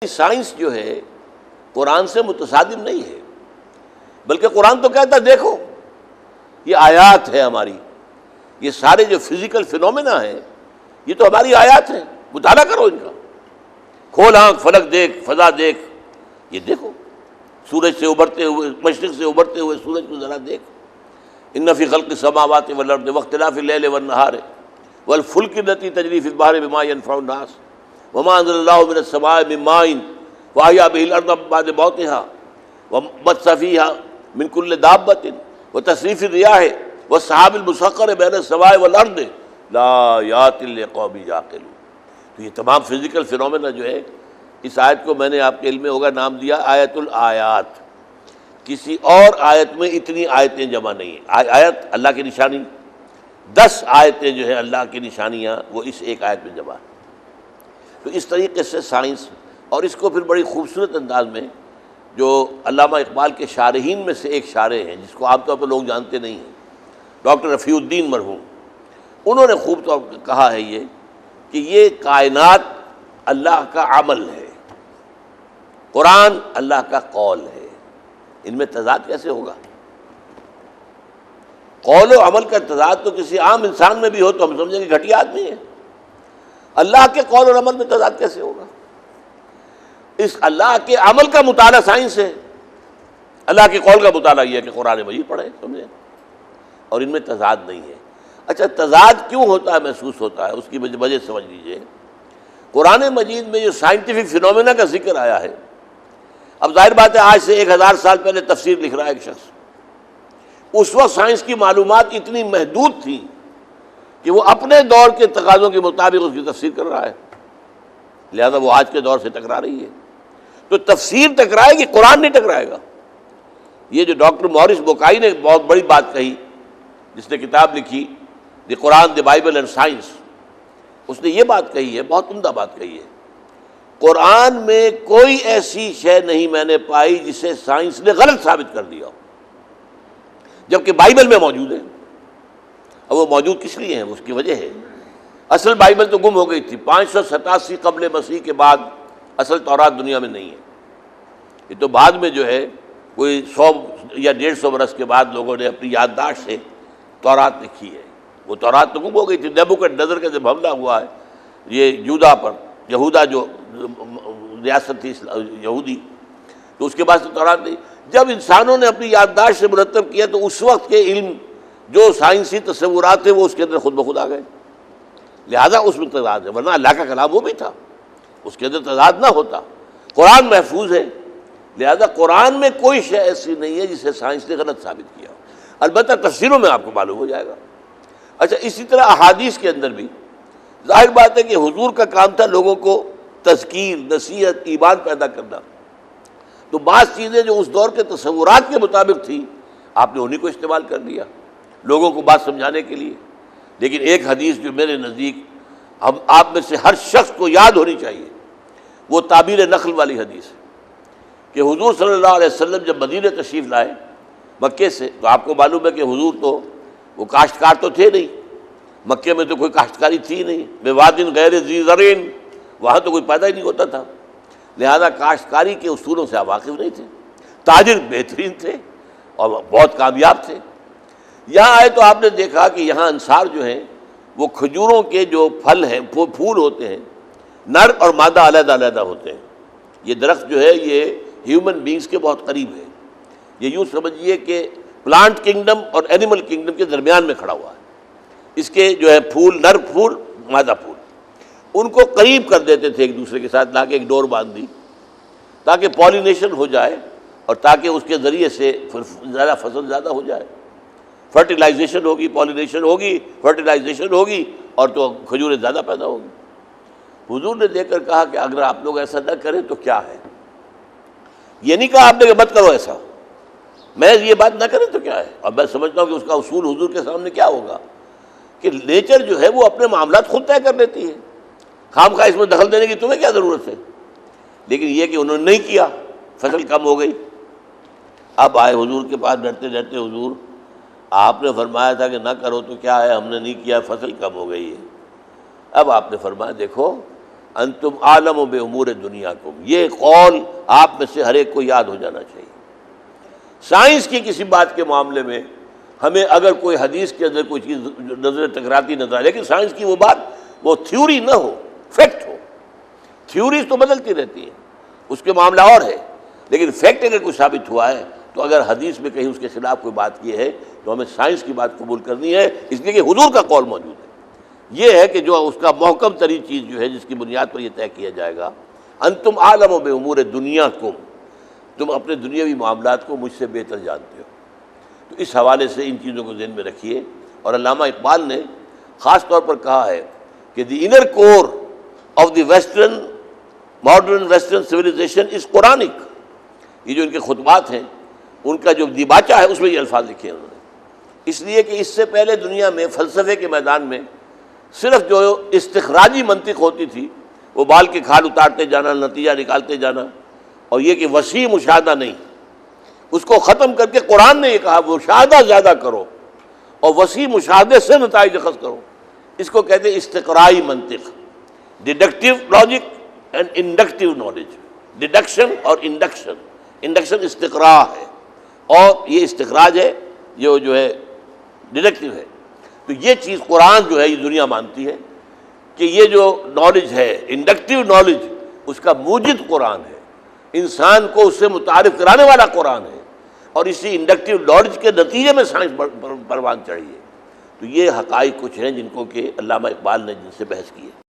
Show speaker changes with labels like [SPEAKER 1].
[SPEAKER 1] Science جو ہے قرآن سے متصادم نہیں ہے، بلکہ قرآن تو کہتا ہے دیکھو یہ آیات ہے ہماری، یہ سارے جو فزیکل فینومینا ہیں یہ تو ہماری آیات ہیں، مطالعہ کرو ان کا، کھول آنکھ، فلک دیکھ، فضا دیکھ، یہ دیکھو سورج سے ابھرتے ہوئے، مشرق سے ابھرتے ہوئے سورج کو ذرا دیکھ، ان فی خلق السماوات والارض واختلاف اللیل والنہار والفلک التی تجری فی البحر بما ینفع الناس وما انزل اللہ من السماء من ماء واحیا بہ الارض بعد موتها وبث فیہا من کل دابۃ وتصریف الریاح والسحاب المسخر بین السماء والارض لآیات لقوم یعقلون۔ تو یہ تمام فزیکل فینومینا جو ہے، اس آیت کو میں نے آپ کے علم میں ہوگا نام دیا آیت الآیات۔ کسی اور آیت میں اتنی آیتیں جمع نہیں ہیں۔ آیت اللہ کی نشانی، 10 آیتیں جو ہے اللہ کی نشانیاں وہ اس ایک آیت میں جمع ہیں۔ تو اس طریقے سے سائنس، اور اس کو پھر بڑی خوبصورت انداز میں جو علامہ اقبال کے شارحین میں سے ایک شارح ہیں جس کو عام طور پر لوگ جانتے نہیں ہیں، ڈاکٹر رفیع الدین مرحوم، انہوں نے خوب طور پر کہا ہے یہ کہ یہ کائنات اللہ کا عمل ہے، قرآن اللہ کا قول ہے، ان میں تضاد کیسے ہوگا؟ قول و عمل کا تضاد تو کسی عام انسان میں بھی ہو تو ہم سمجھیں گے گھٹیا آدمی ہے، اللہ کے قول اور عمل میں تضاد کیسے ہوگا؟ اس اللہ کے عمل کا مطالعہ سائنس ہے، اللہ کے قول کا مطالعہ یہ ہے کہ قرآن مجید پڑھیں، سمجھیں، اور ان میں تضاد نہیں ہے۔ اچھا تضاد کیوں ہوتا ہے، محسوس ہوتا ہے، اس کی وجہ سمجھ لیجئے۔ قرآن مجید میں جو سائنٹیفک فینومینا کا ذکر آیا ہے، اب ظاہر بات ہے آج سے 1000 سال پہلے تفسیر لکھ رہا ہے ایک شخص، اس وقت سائنس کی معلومات اتنی محدود تھی کہ وہ اپنے دور کے تقاضوں کے مطابق اس کی تفسیر کر رہا ہے، لہذا وہ آج کے دور سے ٹکرا رہی ہے۔ تو تفسیر ٹکرائے گی، قرآن نہیں ٹکرائے گا۔ یہ جو ڈاکٹر مورس بوکائی نے بہت بڑی بات کہی، جس نے کتاب لکھی دی قرآن دی بائبل اینڈ سائنس، اس نے یہ بات کہی ہے، بہت عمدہ بات کہی ہے، قرآن میں کوئی ایسی شے نہیں میں نے پائی جسے سائنس نے غلط ثابت کر دیا ہو، جبکہ بائبل میں موجود ہے۔ اور وہ موجود کس لیے ہیں؟ اس کی وجہ ہے اصل بائبل تو گم ہو گئی تھی، 587 قبل مسیح کے بعد اصل تورات دنیا میں نہیں ہے۔ یہ تو بعد میں جو ہے کوئی 100 یا 150 برس کے بعد لوگوں نے اپنی یادداشت سے تورات لکھی ہے۔ وہ تورات تو گم ہو گئی تھی، نیبوکڈنیزر کا جب حملہ ہوا ہے یہ یہودا پر، یہودا جو ریاست تھی یہودی، تو اس کے بعد سے تورات نہیں۔ جب انسانوں نے اپنی یادداشت سے مرتب کیا تو اس وقت کے علم جو سائنسی تصورات تھے وہ اس کے اندر خود بخود آ گئے، لہذا اس میں تضاد ہے، ورنہ اللہ کا کلام وہ بھی تھا، اس کے اندر تضاد نہ ہوتا۔ قرآن محفوظ ہے، لہذا قرآن میں کوئی شے ایسی نہیں ہے جسے سائنس نے غلط ثابت کیا، البتہ تفسیروں میں آپ کو معلوم ہو جائے گا۔ اچھا اسی طرح احادیث کے اندر بھی ظاہر بات ہے کہ حضور کا کام تھا لوگوں کو تذکیر، نصیحت، ایمان پیدا کرنا، تو بعض چیزیں جو اس دور کے تصورات کے مطابق تھی آپ نے انہی کو استعمال کر لیا لوگوں کو بات سمجھانے کے لیے۔ لیکن ایک حدیث جو میرے نزدیک ہم آپ میں سے ہر شخص کو یاد ہونی چاہیے، وہ تعبیر نخل والی حدیث ہے کہ حضور صلی اللہ علیہ وسلم جب مدینہ تشریف لائے مکے سے، تو آپ کو معلوم ہے کہ حضور تو وہ کاشتکار تو تھے نہیں، مکے میں تو کوئی کاشتکاری تھی نہیں، بوادٍ غیر ذی زرع، وہاں تو کوئی پیدا ہی نہیں ہوتا تھا، لہذا کاشتکاری کے اصولوں سے آپ واقف نہیں تھے، تاجر بہترین تھے اور بہت کامیاب تھے۔ یہاں آئے تو آپ نے دیکھا کہ یہاں انصار جو ہیں وہ کھجوروں کے جو پھل ہیں، پھول ہوتے ہیں، نر اور مادہ علیحدہ علیحدہ ہوتے ہیں۔ یہ درخت جو ہے یہ ہیومن بینگز کے بہت قریب ہے، یہ یوں سمجھیے کہ پلانٹ کنگڈم اور اینیمل کنگڈم کے درمیان میں کھڑا ہوا ہے۔ اس کے جو ہے پھول، نر پھول، مادہ پھول، ان کو قریب کر دیتے تھے ایک دوسرے کے ساتھ، لا کے ایک ڈور باندھ دی تاکہ پالینیشن ہو جائے اور تاکہ اس کے ذریعے سے زیادہ فصل زیادہ ہو جائے، فرٹیلائزیشن ہوگی، پالینیشن ہوگی، فرٹیلائزیشن ہوگی اور تو کھجوریں زیادہ پیدا ہوگی۔ حضور نے دیکھ کر کہا کہ اگر آپ لوگ ایسا نہ کریں تو کیا ہے؟ یہ نہیں کہا آپ نے کہ مت کرو ایسا، میں یہ بات نہ کریں تو کیا ہے؟ اور میں سمجھتا ہوں کہ اس کا اصول حضور کے سامنے کیا ہوگا کہ نیچر جو ہے وہ اپنے معاملات خود طے کر لیتی ہے، خام خواہ اس میں دخل دینے کی تمہیں کیا ضرورت ہے؟ لیکن یہ کہ انہوں نے نہیں کیا، فصل کم ہو گئی۔ اب آئے حضور کے پاس ڈرتے ڈرتے، حضور آپ نے فرمایا تھا کہ نہ کرو تو کیا ہے، ہم نے نہیں کیا، فصل کم ہو گئی ہے۔ اب آپ نے فرمایا دیکھو انتم عالم بامور دنیاکم، یہ قول آپ میں سے ہر ایک کو یاد ہو جانا چاہیے۔ سائنس کی کسی بات کے معاملے میں ہمیں اگر کوئی حدیث کے اندر کوئی چیز نظر ٹکراتی نظر آئے، لیکن سائنس کی وہ بات وہ تھیوری نہ ہو، فیکٹ ہو۔ تھیوریز تو بدلتی رہتی ہیں، اس کے معاملہ اور ہے، لیکن فیکٹ اگر کوئی ثابت ہوا ہے تو اگر حدیث میں کہیں اس کے خلاف کوئی بات کی ہے تو ہمیں سائنس کی بات قبول کرنی ہے، اس لیے کہ حضور کا قول موجود ہے۔ یہ ہے کہ جو اس کا محکم ترین چیز جو ہے جس کی بنیاد پر یہ طے کیا جائے گا، انتم عالم بامور دنیاکم، تم اپنے دنیاوی معاملات کو مجھ سے بہتر جانتے ہو۔ تو اس حوالے سے ان چیزوں کو ذہن میں رکھیے۔ اور علامہ اقبال نے خاص طور پر کہا ہے کہ the inner core of the modern western civilization is Quranic. یہ جو ان کے خطبات ہیں ان کا جو دیباچہ ہے اس میں یہ الفاظ لکھے ہیں انہوں نے، اس لیے کہ اس سے پہلے دنیا میں فلسفے کے میدان میں صرف جو استخراجی منطق ہوتی تھی، وہ بال کے کھال اتارتے جانا، نتیجہ نکالتے جانا، اور یہ کہ وسیع مشاہدہ نہیں، اس کو ختم کر کے قرآن نے یہ کہا مشاہدہ زیادہ کرو اور وسیع مشاہدے سے نتائج اخذ کرو۔ اس کو کہتے ہیں استقرائی منطق، deductive logic and inductive knowledge, deduction اور انڈکشن۔ انڈکشن استقراء ہے اور یہ استخراج ہے، یہ جو ہے ڈیڈکٹیو ہے۔ تو یہ چیز قرآن جو ہے یہ دنیا مانتی ہے کہ یہ جو نالج ہے انڈکٹیو نالج، اس کا موجد قرآن ہے، انسان کو اس سے متعارف کرانے والا قرآن ہے، اور اسی انڈکٹیو نالج کے نتیجے میں سائنس پروان چڑھی ہے۔ تو یہ حقائق کچھ ہیں جن کو کہ علامہ اقبال نے جن سے بحث کی ہے۔